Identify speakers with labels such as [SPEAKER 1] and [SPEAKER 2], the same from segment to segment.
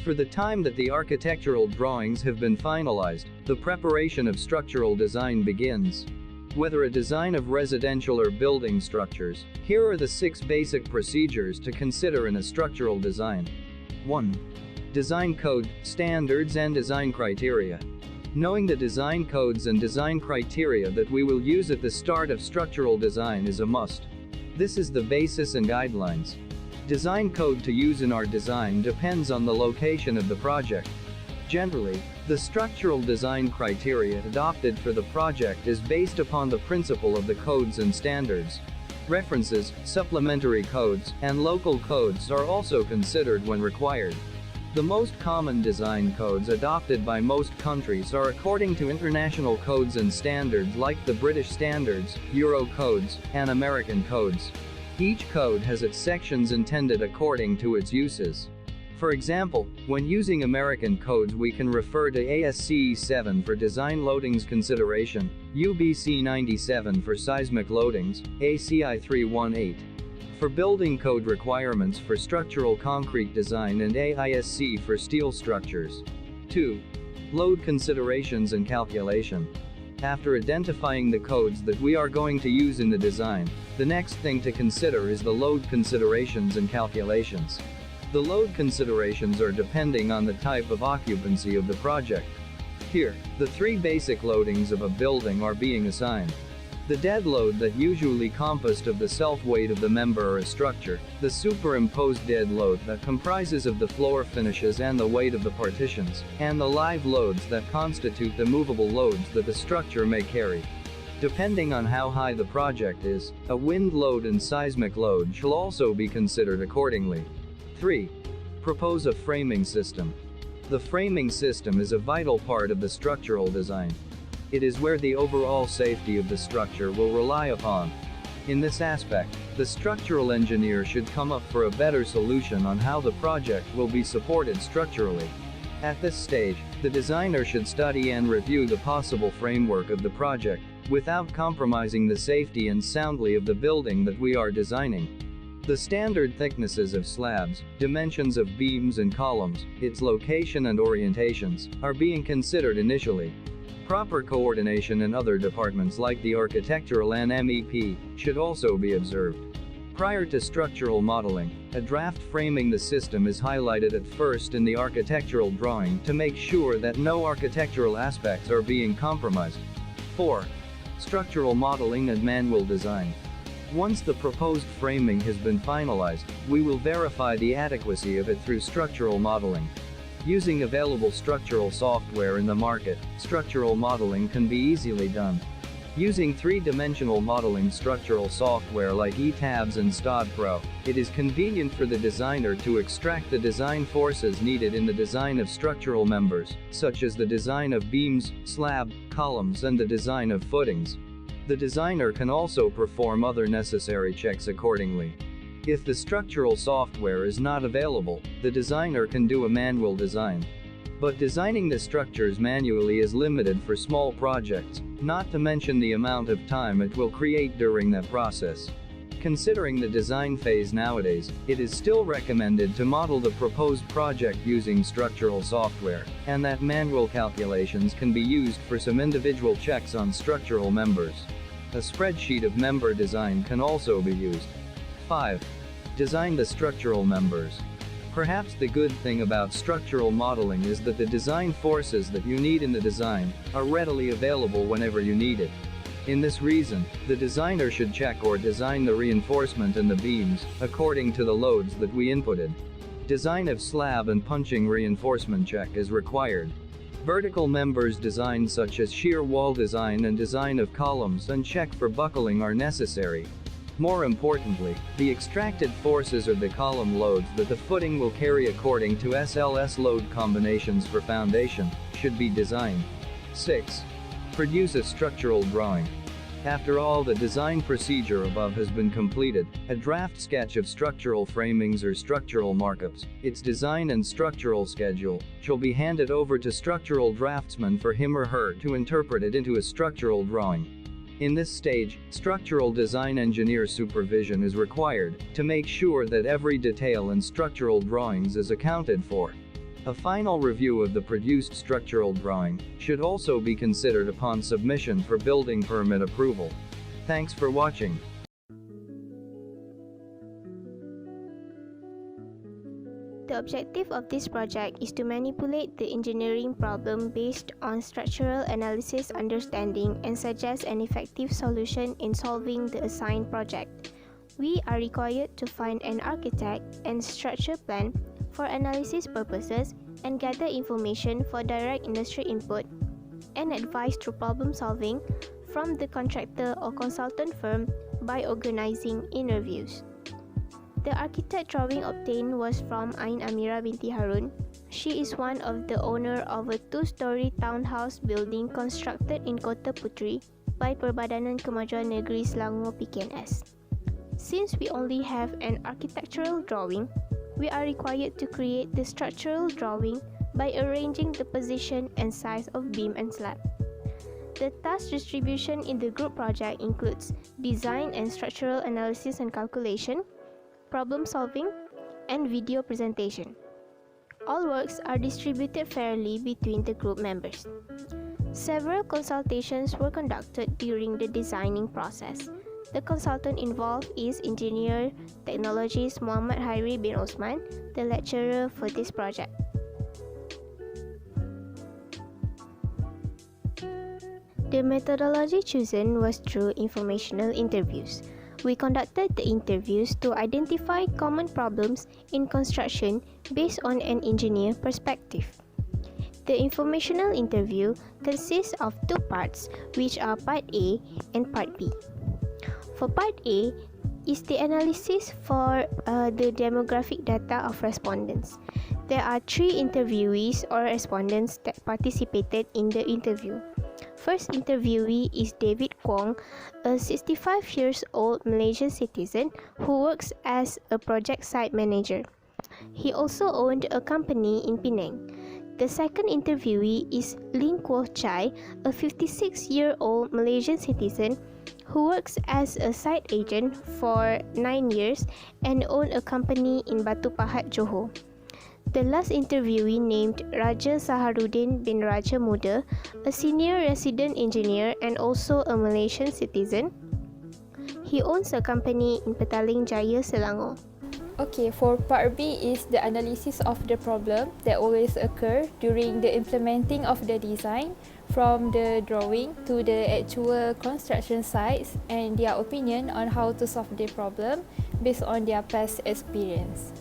[SPEAKER 1] For the time that the architectural drawings have been finalized, the preparation of structural design begins. Whether a design of residential or building structures, here are the 6 basic procedures to consider in a structural design. 1. Design code, standards and design criteria. Knowing the design codes and design criteria that we will use at the start of structural design is a must. This is the basis and guidelines. Design code to use in our design depends on the location of the project. Generally, the structural design criteria adopted for the project is based upon the principle of the codes and standards. References, supplementary codes, and local codes are also considered when required. The most common design codes adopted by most countries are according to international codes and standards like the British Standards, Euro codes, and American codes. Each code has its sections intended according to its uses. For example, when using American codes we can refer to ASCE 7 for design loadings consideration, UBC 97 for seismic loadings, ACI 318 for building code requirements for structural concrete design, and AISC for steel structures. 2. Load considerations and calculation. After identifying the codes that we are going to use in the design, the next thing to consider is the load considerations and calculations. The load considerations are depending on the type of occupancy of the project. Here, the 3 basic loadings of a building are being assigned. The dead load that usually composed of the self-weight of the member or a structure, the superimposed dead load that comprises of the floor finishes and the weight of the partitions, and the live loads that constitute the movable loads that the structure may carry. Depending on how high the project is, a wind load and seismic load shall also be considered accordingly. 3. Propose a framing system. The framing system is a vital part of the structural design. It is where the overall safety of the structure will rely upon. In this aspect, the structural engineer should come up for a better solution on how the project will be supported structurally. At this stage, the designer should study and review the possible framework of the project, without compromising the safety and soundly of the building that we are designing. The standard thicknesses of slabs, dimensions of beams and columns, its location and orientations, are being considered initially. Proper coordination in other departments like the architectural and MEP should also be observed. Prior to structural modeling, a draft framing the system is highlighted at first in the architectural drawing to make sure that no architectural aspects are being compromised. 4. Structural modeling and manual design. Once the proposed framing has been finalized, we will verify the adequacy of it through structural modeling. Using available structural software in the market, structural modeling can be easily done. Using 3-dimensional modeling structural software like ETABS and STOD-Pro, it is convenient for the designer to extract the design forces needed in the design of structural members, such as the design of beams, slab, columns and the design of footings. The designer can also perform other necessary checks accordingly. If the structural software is not available, the designer can do a manual design. But designing the structures manually is limited for small projects, not to mention the amount of time it will create during that process. Considering the design phase nowadays, it is still recommended to model the proposed project using structural software, and that manual calculations can be used for some individual checks on structural members. A spreadsheet of member design can also be used. 5. Design the structural members. Perhaps the good thing about structural modeling is that the design forces that you need in the design are readily available whenever you need it. In this reason, the designer should check or design the reinforcement and the beams according to the loads that we inputted. Design of slab and punching reinforcement check is required. Vertical members design such as shear wall design and design of columns and check for buckling are necessary. More importantly, the extracted forces or the column loads that the footing will carry according to SLS load combinations for foundation should be designed. 6. Produce a structural drawing. After all the design procedure above has been completed, a draft sketch of structural framings or structural markups, its design and structural schedule, shall be handed over to structural draftsman for him or her to interpret it into a structural drawing. In this stage, structural design engineer supervision is required to make sure that every detail in structural drawings is accounted for. A final review of the produced structural drawing should also be considered upon submission for building permit approval. Thanks for watching.
[SPEAKER 2] The objective of this project is to manipulate the engineering problem based on structural analysis understanding and suggest an effective solution in solving the assigned project. We are required to find an architect and structure plan for analysis purposes and gather information for direct industry input and advice through problem solving from the contractor or consultant firm by organizing interviews. The architect drawing obtained was from Ain Amira binti Haron. She is one of the owner of a 2-story townhouse building constructed in Kota Puteri by Perbadanan Kemajuan Negeri Selangor PKNS. Since we only have an architectural drawing, we are required to create the structural drawing by arranging the position and size of beam and slab. The task distribution in the group project includes design and structural analysis and calculation, problem solving, and video presentation. All works are distributed fairly between the group members. Several consultations were conducted during the designing process. The consultant involved is Engineer Technologist Muhammad Hairi bin Osman, the lecturer for this project. The methodology chosen was through informational interviews. We conducted the interviews to identify common problems in construction based on an engineer perspective. The informational interview consists of 2 parts, which are Part A and Part B. For Part A is the analysis for the demographic data of respondents. There are 3 interviewees or respondents that participated in the interview. First interviewee is David Kwong, a 65 years old Malaysian citizen who works as a project site manager. He also owned a company in Penang. The second interviewee is Ling Kuo Chai, a 56-year-old Malaysian citizen who works as a site agent for 9 years and owned a company in Batu Pahat, Johor. The last interviewee named Raja Saharuddin bin Raja Muda, a senior resident engineer and also a Malaysian citizen. He owns a company in Petaling Jaya, Selangor.
[SPEAKER 3] Okay, for part B is the analysis of the problem that always occur during the implementing of the design from the drawing to the actual construction sites and their opinion on how to solve the problem based on their past experience.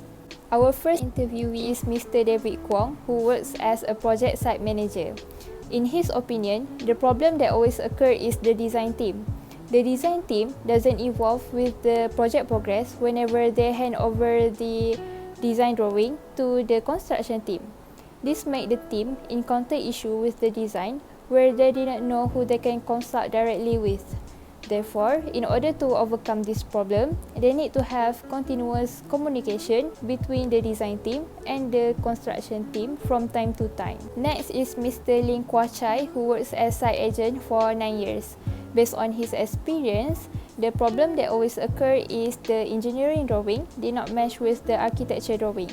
[SPEAKER 3] Our first interviewee is Mr. David Kwong, who works as a project site manager. In his opinion, the problem that always occurs is the design team. The design team doesn't evolve with the project progress whenever they hand over the design drawing to the construction team. This makes the team encounter issue with the design where they did not know who they can consult directly with. Therefore, in order to overcome this problem, they need to have continuous communication between the design team and the construction team from time to time. Next is Mr. Ling Kuo Chai, who works as site agent for 9 years. Based on his experience, the problem that always occurs is the engineering drawing did not match with the architecture drawing.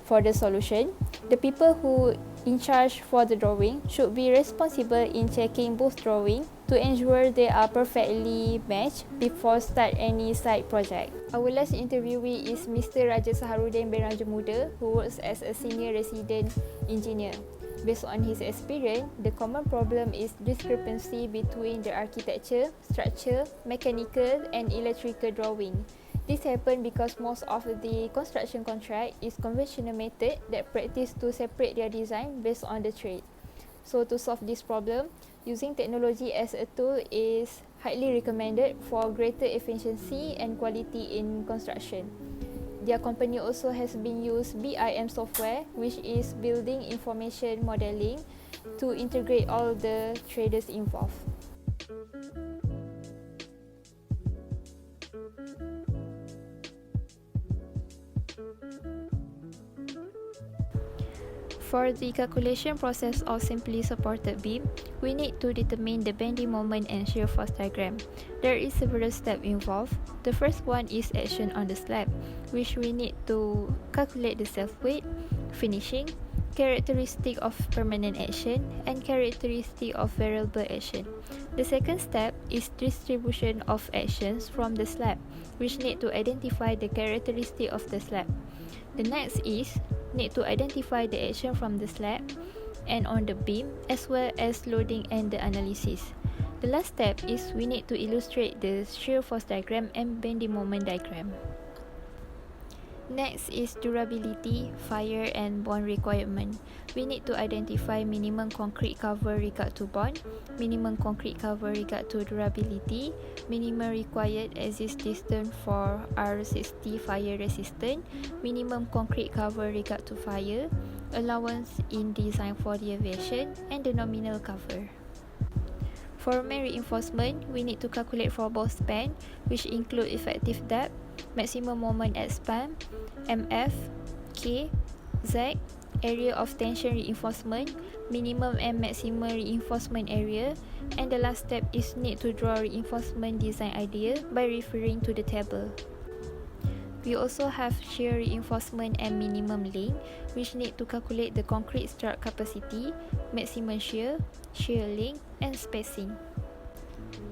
[SPEAKER 3] For the solution, the people who in charge for the drawing should be responsible in checking both drawings to ensure they are perfectly matched before start any site project. Our last interviewee is Mr. Raja Saharuddin bin Raja Muda, who works as a senior resident engineer. Based on his experience, the common problem is discrepancy between the architecture, structure, mechanical and electrical drawing. This happens because most of the construction contract is conventional method that practice to separate their design based on the trade. So to solve this problem, using technology as a tool is highly recommended for greater efficiency and quality in construction. Their company also has been used BIM software, which is Building Information Modeling, to integrate all the traders involved. For the calculation process of simply supported beam, we need to determine the bending moment and shear force diagram. There is several steps involved. The first one is action on the slab, which we need to calculate the self weight, finishing, characteristic of permanent action, and characteristic of variable action. The second step is distribution of actions from the slab, which need to identify the characteristic of the slab. The next is need to identify the action from the slab and on the beam, as well as loading and the analysis. The last step is we need to illustrate the shear force diagram and bending moment diagram. Next is durability, fire and bond requirement. We need to identify minimum concrete cover regard to bond, minimum concrete cover regard to durability, minimum required exit distance for R60 fire resistant, minimum concrete cover regard to fire, allowance in design for the aviation, and the nominal cover. For main reinforcement, we need to calculate for both span, which include effective depth, maximum moment at span, MF, K, Z, area of tension reinforcement, minimum and maximum reinforcement area, and the last step is need to draw reinforcement design idea by referring to the table. We also have shear reinforcement and minimum link, which need to calculate the concrete strut capacity, maximum shear, shear length, and spacing.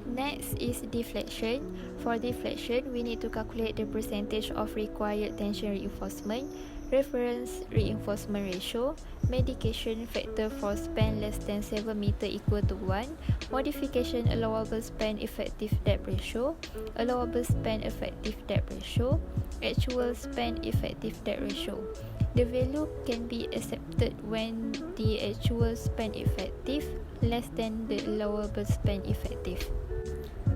[SPEAKER 3] Next is deflection. For deflection, we need to calculate the percentage of required tension reinforcement, reference reinforcement ratio, medication factor for span less than 7 meter equal to 1, modification allowable span effective depth ratio, allowable span effective depth ratio, actual span effective depth ratio. The value can be accepted when the actual span effective less than the allowable span effective.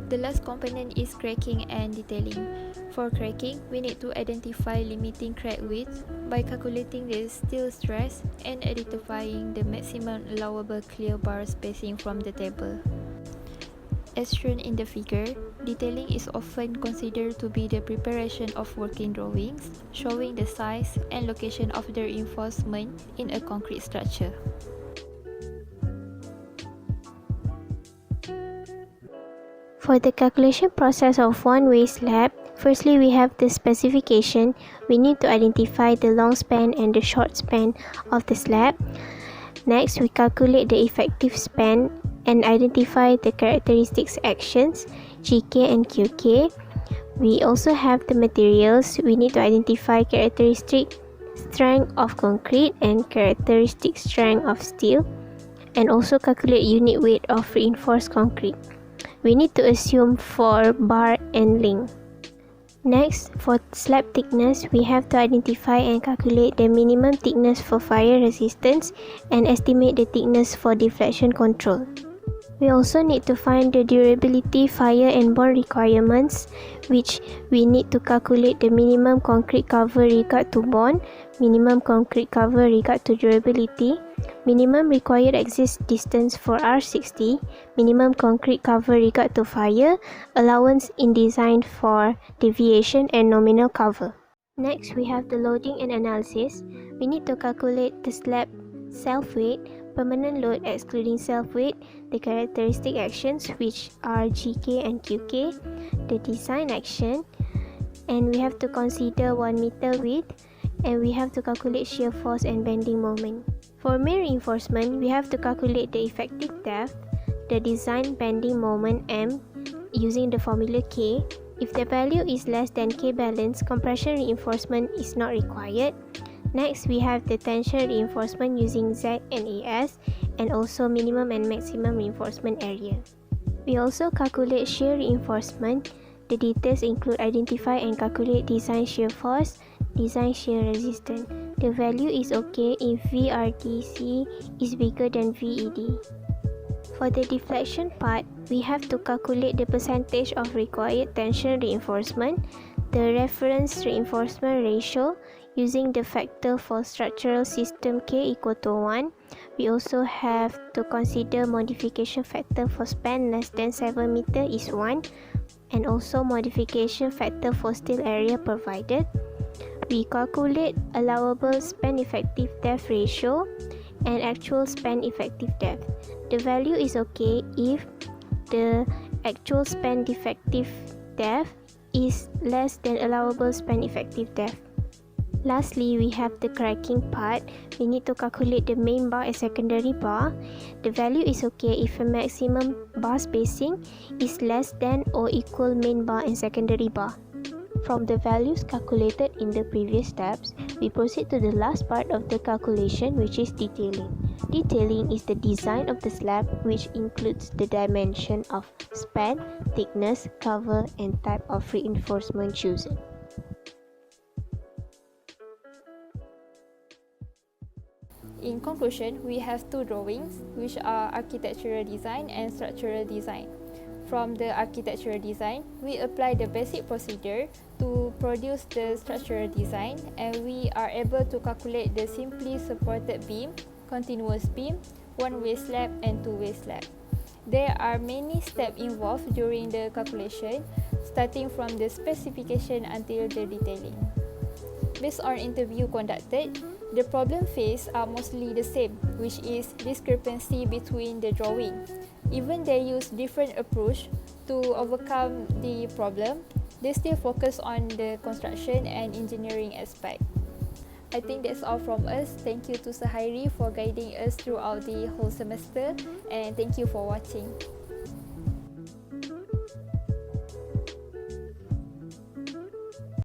[SPEAKER 3] The last component is cracking and detailing. For cracking, we need to identify limiting crack width by calculating the steel stress and identifying the maximum allowable clear bar spacing from the table. As shown in the figure, detailing is often considered to be the preparation of working drawings, showing the size and location of the reinforcement in a concrete structure.
[SPEAKER 2] For the calculation process of one-way slab, firstly we have the specification. We need to identify the long span and the short span of the slab. Next, we calculate the effective span and identify the characteristics actions, GK and QK. We also have the materials. We need to identify characteristic strength of concrete and characteristic strength of steel, and also calculate unit weight of reinforced concrete. We need to assume for bar and link. Next, for slab thickness, we have to identify and calculate the minimum thickness for fire resistance and estimate the thickness for deflection control. We also need to find the durability, fire and bond requirements, which we need to calculate the minimum concrete cover regard to bond, minimum concrete cover regard to durability, minimum required exit distance for R60, minimum concrete cover regard to fire, allowance in design for deviation and nominal cover. Next, we have the loading and analysis. We need to calculate the slab self-weight, permanent load excluding self-weight, the characteristic actions which are GK and QK, the design action, and we have to consider 1 meter width, and we have to calculate shear force and bending moment. For main reinforcement, we have to calculate the effective depth, the design bending moment M using the formula K. If the value is less than K balance, compression reinforcement is not required. Next, we have the tension reinforcement using Z and AS, and also minimum and maximum reinforcement area. We also calculate shear reinforcement. The details include identify and calculate design shear force, design shear resistance. The value is okay if VRDC is bigger than VED. For the deflection part, we have to calculate the percentage of required tension reinforcement, the reference reinforcement ratio using the factor for structural system K equal to 1. We also have to consider modification factor for span less than 7 meter is 1, and also modification factor for steel area provided. We calculate allowable span effective depth ratio and actual span effective depth. The value is okay if the actual span effective depth is less than allowable span effective depth. Lastly, we have the cracking part. We need to calculate the main bar and secondary bar. The value is okay if a maximum bar spacing is less than or equal main bar and secondary bar. From the values calculated in the previous steps, we proceed to the last part of the calculation, which is detailing. Detailing is the design of the slab, which includes the dimension of span, thickness, cover, and type of reinforcement chosen.
[SPEAKER 3] In conclusion, we have two drawings, which are architectural design and structural design. From the architectural design, we apply the basic procedure to produce the structural design, and we are able to calculate the simply supported beam, continuous beam, one-way slab and two-way slab. There are many steps involved during the calculation, starting from the specification until the detailing. Based on interview conducted, the problem faced are mostly the same, which is discrepancy between the drawing. Even they use different approach to overcome the problem, they still focus on the construction and engineering aspect. I think that's all from us. Thank you to Sahiri for guiding us throughout the whole semester, and thank you for watching.